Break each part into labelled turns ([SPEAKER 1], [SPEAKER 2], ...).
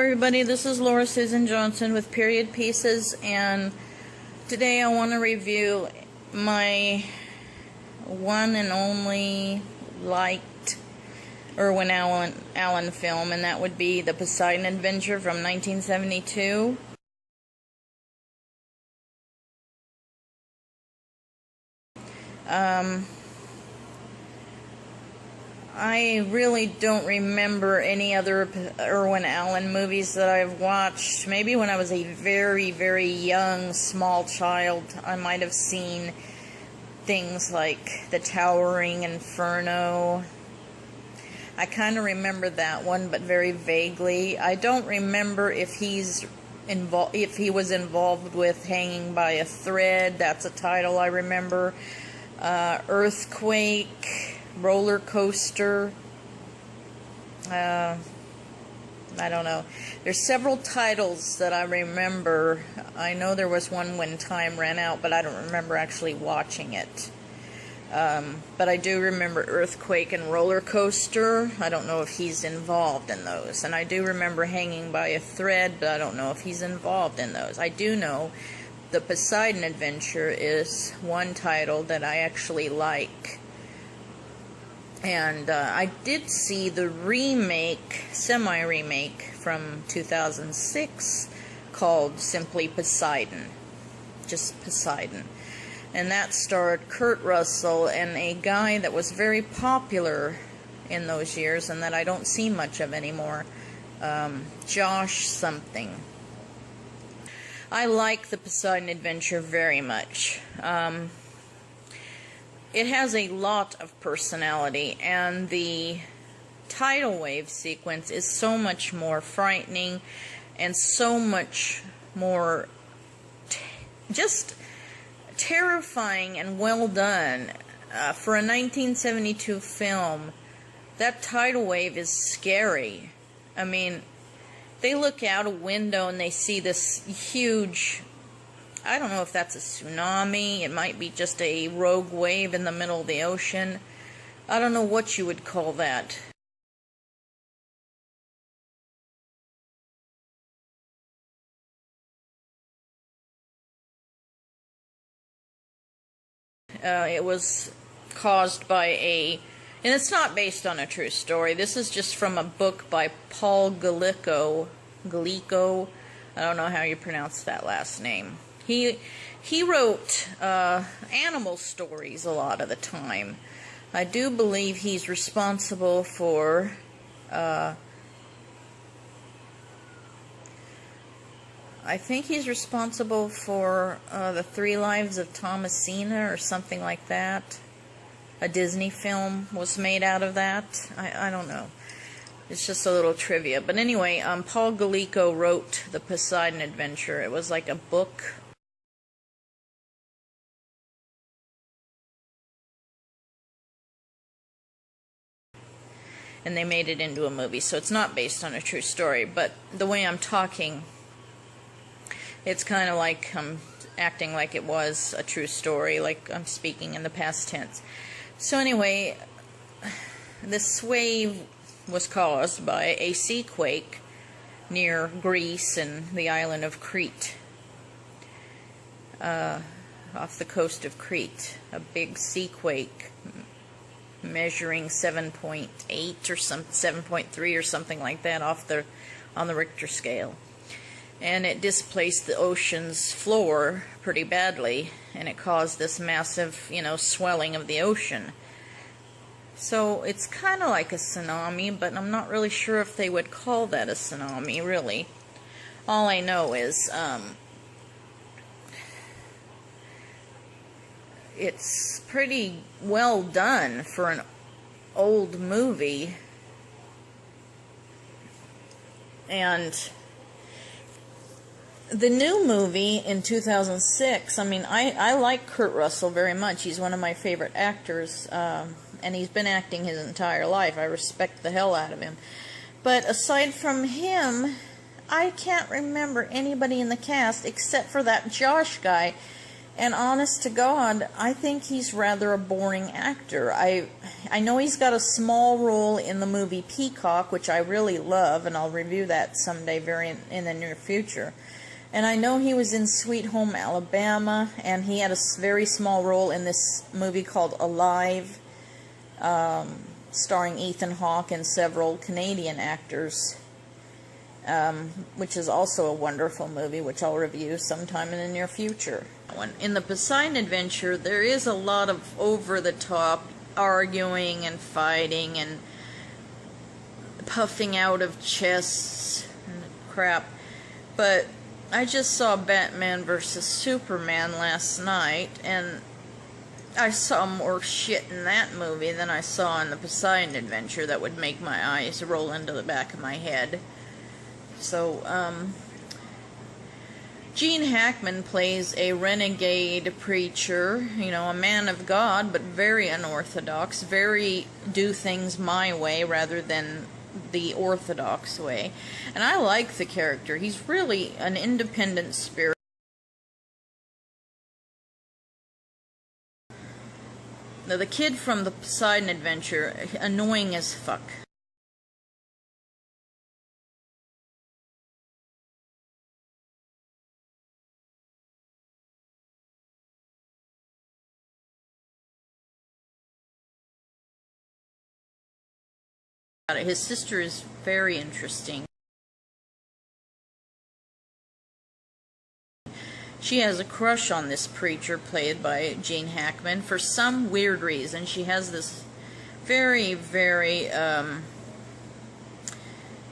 [SPEAKER 1] everybody, this is Laura Susan Johnson with Period Pieces, and today I want to review my one and only liked Irwin Allen film, and that would be the Poseidon Adventure from 1972. I really don't remember any other Irwin Allen movies that I've watched. Maybe when I was a very, very young, small child, I might have seen things like The Towering Inferno. I kind of remember that one, but very vaguely. I don't remember if he was involved with Hanging by a Thread. That's a title I remember. Earthquake. Roller Coaster. I don't know. There's several titles that I remember. I know there was one when time ran out, but I don't remember actually watching it. But I do remember Earthquake and Roller Coaster. I don't know if he's involved in those. And I do remember Hanging by a Thread, but I don't know if he's involved in those. I do know the Poseidon Adventure is one title that I actually like. And I did see the semi-remake from 2006 called simply Poseidon. Just Poseidon. And that starred Kurt Russell and a guy that was very popular in those years and that I don't see much of anymore. Josh something. I like the Poseidon Adventure very much. It has a lot of personality, and the tidal wave sequence is so much more frightening and so much more just terrifying and well done. For a 1972 film, that tidal wave is scary. I mean, they look out a window and they see this huge, I don't know if that's a tsunami, it might be just a rogue wave in the middle of the ocean. I don't know what you would call that. It was caused by and it's not based on a true story. This is just from a book by Paul Galico. I don't know how you pronounce that last name. He wrote animal stories a lot of the time. I do believe he's responsible for I think he's responsible for The 3 Lives of Thomasina or something like that. A Disney film was made out of that. I don't know. It's just a little trivia. But anyway, Paul Galico wrote The Poseidon Adventure. It was like a book. And they made it into a movie, so it's not based on a true story. But the way I'm talking, it's kind of like I'm acting like it was a true story, like I'm speaking in the past tense. So anyway, this wave was caused by a sea quake near Greece and the island of Crete, off the coast of Crete. A big sea quake measuring 7.8 or 7.3 or something like that on the Richter scale. And it displaced the ocean's floor pretty badly, and it caused this massive, swelling of the ocean. So it's kind of like a tsunami, but I'm not really sure if they would call that a tsunami, really. All I know is it's pretty well done for an old movie. And the new movie in 2006, I mean, I like Kurt Russell very much. He's one of my favorite actors, and he's been acting his entire life. I respect the hell out of him. But aside from him, I can't remember anybody in the cast except for that Josh guy. And honest to God, I think he's rather a boring actor. I know he's got a small role in the movie Peacock, which I really love, and I'll review that someday in the near future. And I know he was in Sweet Home Alabama, and he had a very small role in this movie called Alive, starring Ethan Hawke and several Canadian actors, which is also a wonderful movie, which I'll review sometime in the near future. In the Poseidon Adventure, there is a lot of over-the-top arguing and fighting and puffing out of chests and crap, but I just saw Batman vs. Superman last night, and I saw more shit in that movie than I saw in the Poseidon Adventure that would make my eyes roll into the back of my head. So, Gene Hackman plays a renegade preacher, you know, a man of God, but very unorthodox, very do things my way rather than the orthodox way. And I like the character. He's really an independent spirit. Now, the kid from the Poseidon Adventure, annoying as fuck. His sister is very interesting. She has a crush on this preacher played by Gene Hackman for some weird reason. She has this very, very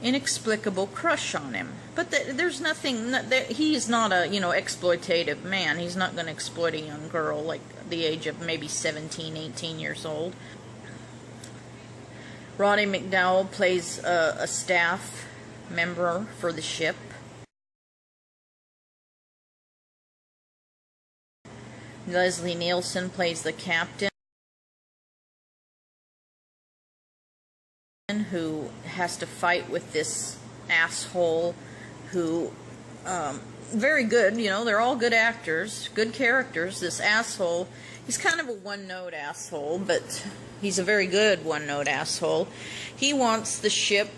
[SPEAKER 1] inexplicable crush on him. But there's nothing, he's not a, you know, exploitative man. He's not going to exploit a young girl like the age of maybe 17, 18 years old. Roddy McDowall plays a staff member for the ship. Leslie Nielsen plays the captain, who has to fight with this asshole who, very good, you know, they're all good actors, good characters. This asshole, he's kind of a one-note asshole, but he's a very good one-note asshole. He wants the ship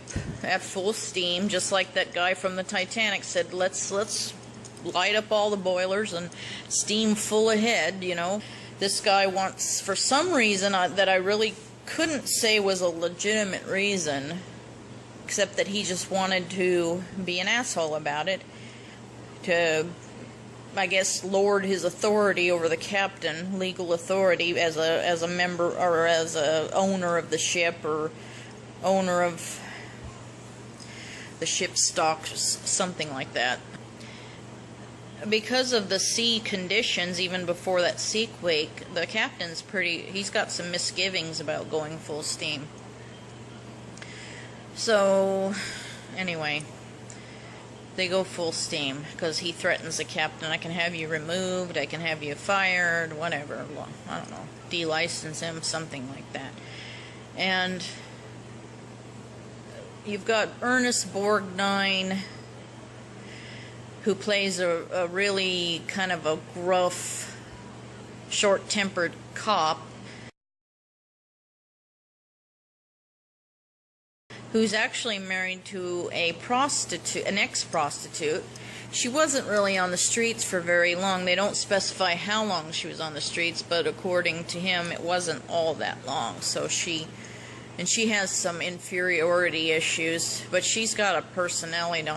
[SPEAKER 1] at full steam, just like that guy from the Titanic said, let's light up all the boilers and steam full ahead, you know. This guy wants, for some reason that I really couldn't say was a legitimate reason, except that he just wanted to be an asshole about it, to, I guess, lord his authority over the captain, legal authority, as a member or as a owner of the ship or owner of the ship's stocks, something like that. Because of the sea conditions, even before that sea quake, the captain's he's got some misgivings about going full steam. So, anyway, they go full steam because he threatens the captain. I can have you removed, I can have you fired, whatever. Well, I don't know, delicense him, something like that. And you've got Ernest Borgnine, who plays a really kind of a gruff, short-tempered cop who's actually married to a prostitute, an ex-prostitute. She wasn't really on the streets for very long. They don't specify how long she was on the streets, but according to him, it wasn't all that long. So she has some inferiority issues, but she's got a personality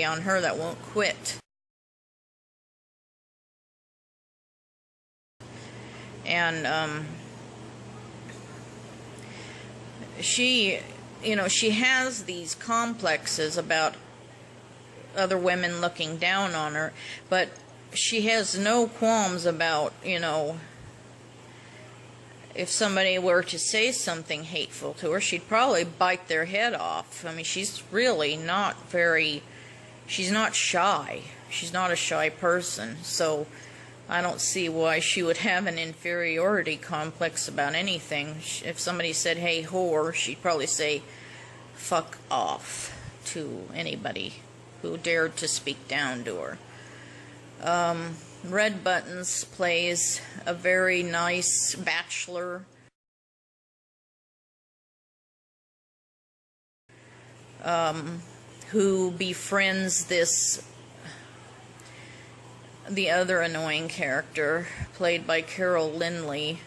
[SPEAKER 1] on her that won't quit. And she has these complexes about other women looking down on her, but she has no qualms about, you know, if somebody were to say something hateful to her, she'd probably bite their head off. I mean, she's really not she's not shy. She's not a shy person, so I don't see why she would have an inferiority complex about anything. If somebody said, hey, whore, she'd probably say, fuck off to anybody who dared to speak down to her. Red Buttons plays a very nice bachelor who befriends the other annoying character, played by Carol Lindley.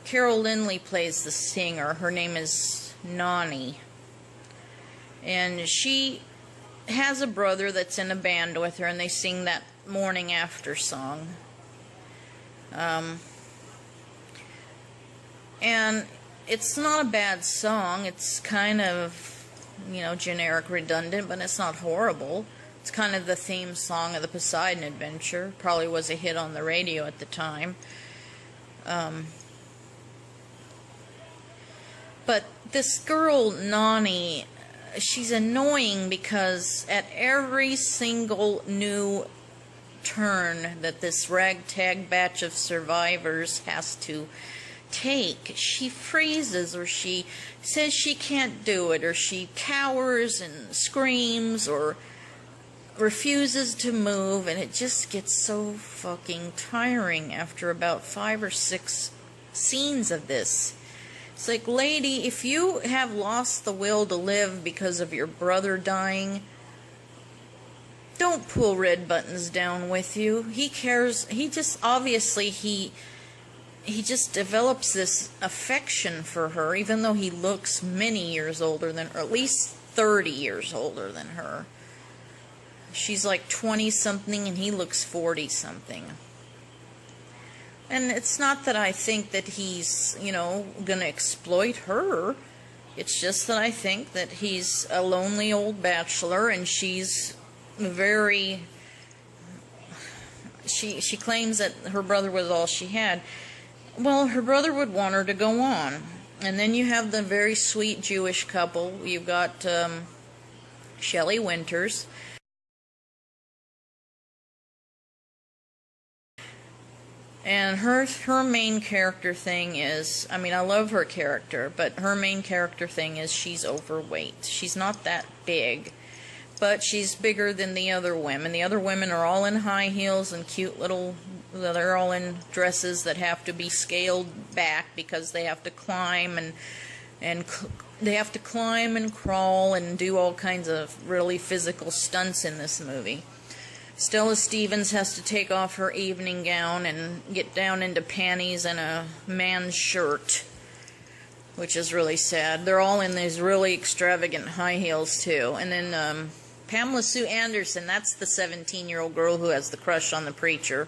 [SPEAKER 1] Carol Lindley plays the singer. Her name is Nani. And she has a brother that's in a band with her, and they sing that Morning After song. And it's not a bad song. It's kind of, generic, redundant, but it's not horrible. It's kind of the theme song of the Poseidon adventure. Probably was a hit on the radio at the time. But this girl, Nani, she's annoying because at every single new turn that this ragtag batch of survivors has to take, she freezes, or she says she can't do it, or she cowers and screams or refuses to move, and it just gets so fucking tiring after about 5 or 6 scenes of this. It's like, lady, if you have lost the will to live because of your brother dying, don't pull Red Buttons down with you. He cares. He just, obviously, he just develops this affection for her, even though he looks many years older than, or at least 30 years older than her. She's like 20-something, and he looks 40-something. And it's not that I think that he's, gonna exploit her. It's just that I think that he's a lonely old bachelor, and she's very... She claims that her brother was all she had. Well, her brother would want her to go on. And then you have the very sweet Jewish couple. You've got Shelley Winters. And her main character thing is, I love her character, but her main character thing is she's overweight. She's not that big, but she's bigger than the other women. The other women are all in high heels and cute little, they're all in dresses that have to be scaled back because they have to climb and they have to climb and crawl and do all kinds of really physical stunts in this movie. Stella Stevens has to take off her evening gown and get down into panties and a man's shirt, which is really sad. They're all in these really extravagant high heels, too. And then Pamela Sue Anderson, that's the 17-year-old girl who has the crush on the preacher.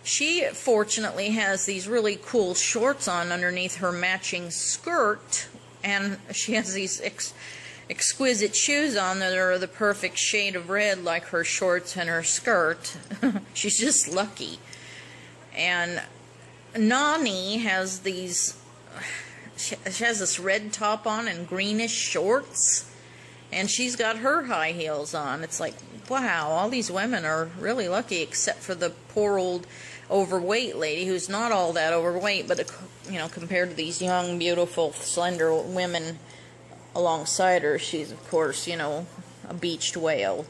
[SPEAKER 1] She fortunately has these really cool shorts on underneath her matching skirt, and she has these exquisite shoes on that are the perfect shade of red, like her shorts and her skirt. She's just lucky. And Nani has she has this red top on and greenish shorts, and she's got her high heels on. It's like, wow, all these women are really lucky, except for the poor old overweight lady who's not all that overweight, but compared to these young, beautiful, slender women alongside her, she's, of course, a beached whale.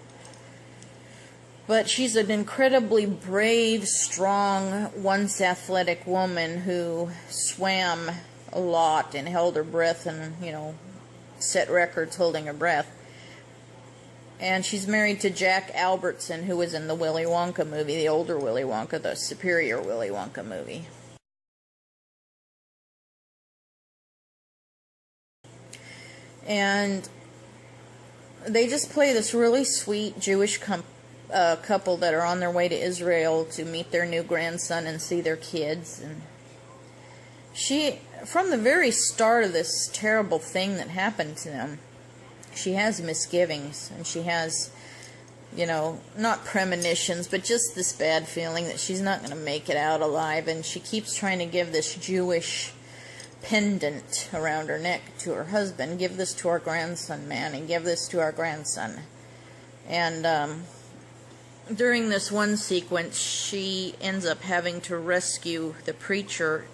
[SPEAKER 1] But she's an incredibly brave, strong, once athletic woman who swam a lot and held her breath and, set records holding her breath. And she's married to Jack Albertson, who was in the Willy Wonka movie, the older Willy Wonka, the superior Willy Wonka movie. And they just play this really sweet Jewish couple that are on their way to Israel to meet their new grandson and see their kids. And she, from the very start of this terrible thing that happened to them, she has misgivings, and she has, not premonitions, but just this bad feeling that she's not going to make it out alive, and she keeps trying to give this Jewish pendant around her neck to her husband. Give this to our grandson, Manny. Give this to our grandson. And during this one sequence, she ends up having to rescue the preacher.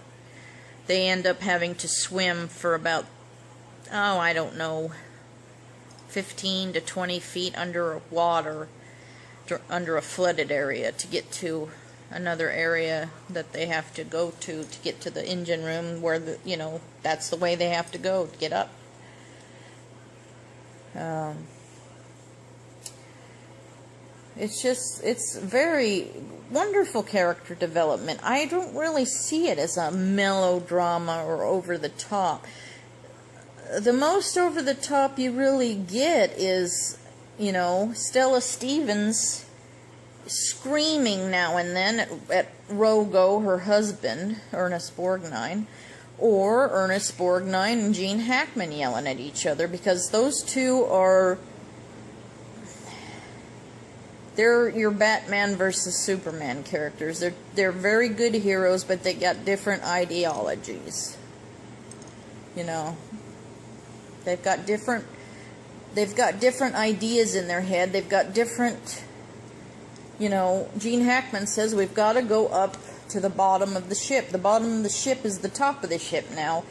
[SPEAKER 1] They end up having to swim for about oh, I don't know, 15 to 20 feet under water, under a flooded area, to get to another area that they have to go to get to the engine room, where that's the way they have to go to get up. It's very wonderful character development. I don't really see it as a melodrama or over the top. The most over the top you really get is, Stella Stevens screaming now and then at Rogo, her husband, Ernest Borgnine, or Ernest Borgnine and Gene Hackman yelling at each other, because those two are, they're your Batman versus Superman characters. They're very good heroes, but they got different ideologies. They've got different ideas in their head. They've got different, Gene Hackman says we've got to go up to the bottom of the ship. The bottom of the ship is the top of the ship now.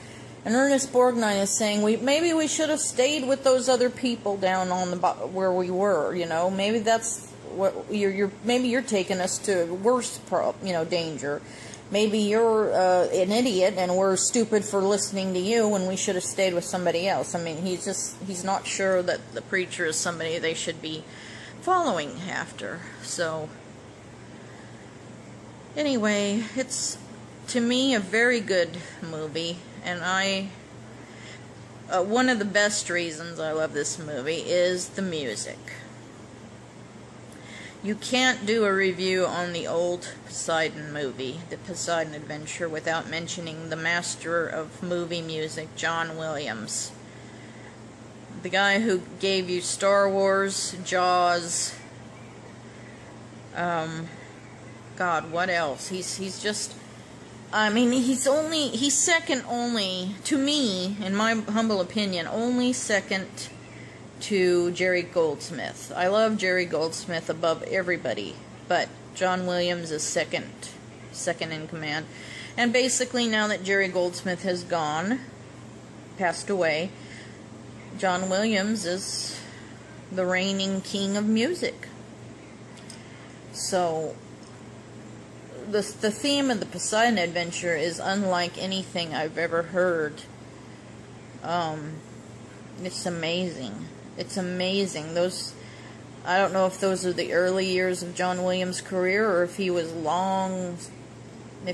[SPEAKER 1] And Ernest Borgnine is saying maybe we should have stayed with those other people down on the where we were. Maybe that's what maybe you're taking us to worse danger. Maybe you're an idiot and we're stupid for listening to you when we should have stayed with somebody else. I mean, he's not sure that the preacher is somebody they should be following after. So anyway, it's, to me, a very good movie, and one of the best reasons I love this movie is the music. You can't do a review on the old Poseidon movie, the Poseidon Adventure, without mentioning the master of movie music, John Williams. The guy who gave you Star Wars, Jaws, God, what else? He's just, I mean, he's second only, to me, in my humble opinion, only second to Jerry Goldsmith. I love Jerry Goldsmith above everybody, but John Williams is second in command. And basically, now that Jerry Goldsmith has passed away, John Williams is the reigning king of music. So the theme of the Poseidon Adventure is unlike anything I've ever heard. It's amazing. It's amazing. I don't know if those are the early years of John Williams' career, or if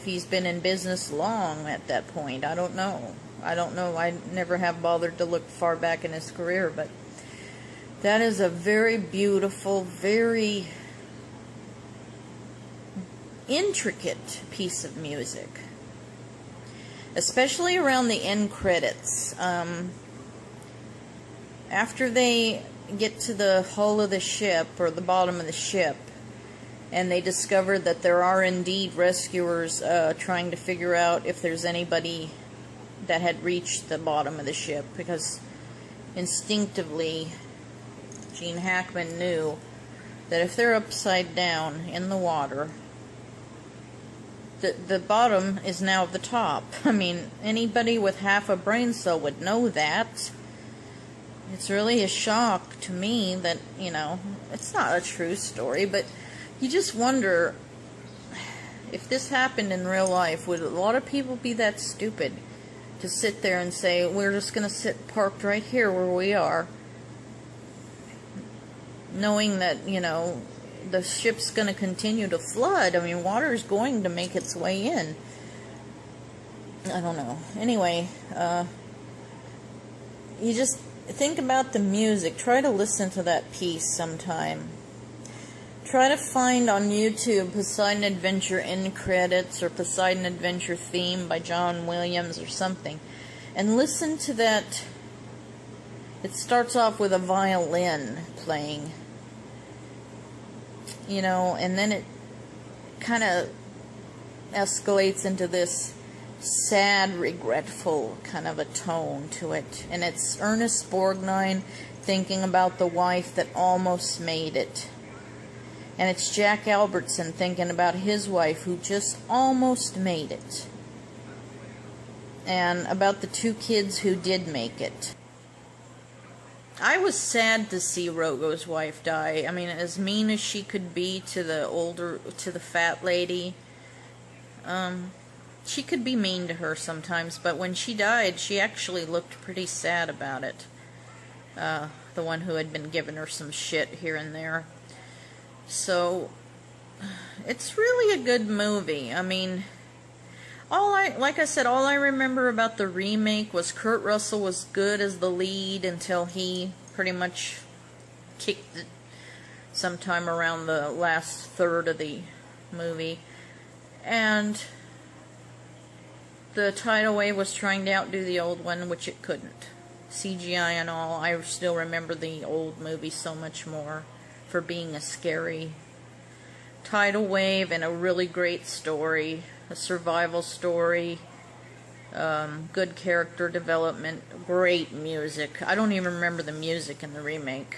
[SPEAKER 1] he's been in business long at that point. I don't know. I never have bothered to look far back in his career, but that is a very beautiful, very intricate piece of music, especially around the end credits. After they get to the hull of the ship, or the bottom of the ship, and they discover that there are indeed rescuers trying to figure out if there's anybody that had reached the bottom of the ship, because instinctively Gene Hackman knew that if they're upside down in the water, the bottom is now the top. I mean, anybody with half a brain cell would know that. It's really a shock to me that, it's not a true story, but you just wonder, if this happened in real life, would a lot of people be that stupid to sit there and say, we're just going to sit parked right here where we are, knowing that, the ship's going to continue to flood? I mean, water is going to make its way in. I don't know. Anyway, you just think about the music. Try to listen to that piece sometime. Try to find on YouTube Poseidon Adventure end credits, or Poseidon Adventure theme by John Williams or something, and listen to that. It starts off with a violin playing, and then it kind of escalates into this sad, regretful kind of a tone to it. And it's Ernest Borgnine thinking about the wife that almost made it. And it's Jack Albertson thinking about his wife who just almost made it. And about the two kids who did make it. I was sad to see Rogo's wife die. I mean, as mean as she could be to the fat lady, she could be mean to her sometimes, but when she died, she actually looked pretty sad about it. The one who had been giving her some shit here and there. So, it's really a good movie. I mean, like I said, all I remember about the remake was Kurt Russell was good as the lead until he pretty much kicked it sometime around the last third of the movie. And the tidal wave was trying to outdo the old one, which it couldn't. CGI and all, I still remember the old movie so much more for being a scary tidal wave and a really great story, a survival story, good character development, great music. I don't even remember the music in the remake.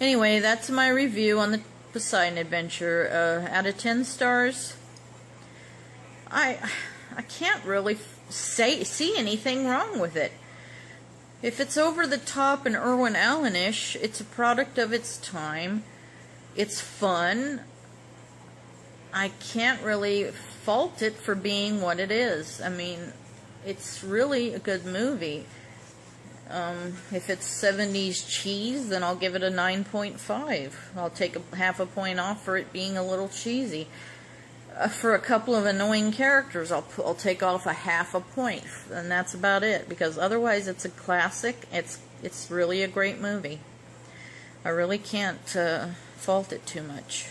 [SPEAKER 1] Anyway, that's my review on the Poseidon Adventure. Out of 10 stars, I can't really see anything wrong with it. If it's over the top and Irwin Allen-ish, it's a product of its time. It's fun. I can't really fault it for being what it is. I mean, it's really a good movie. If it's 70s cheese, then I'll give it a 9.5. I'll take half a point off for it being a little cheesy. For a couple of annoying characters, I'll take off a half a point, and that's about it. Because otherwise, it's a classic. It's really a great movie. I really can't fault it too much.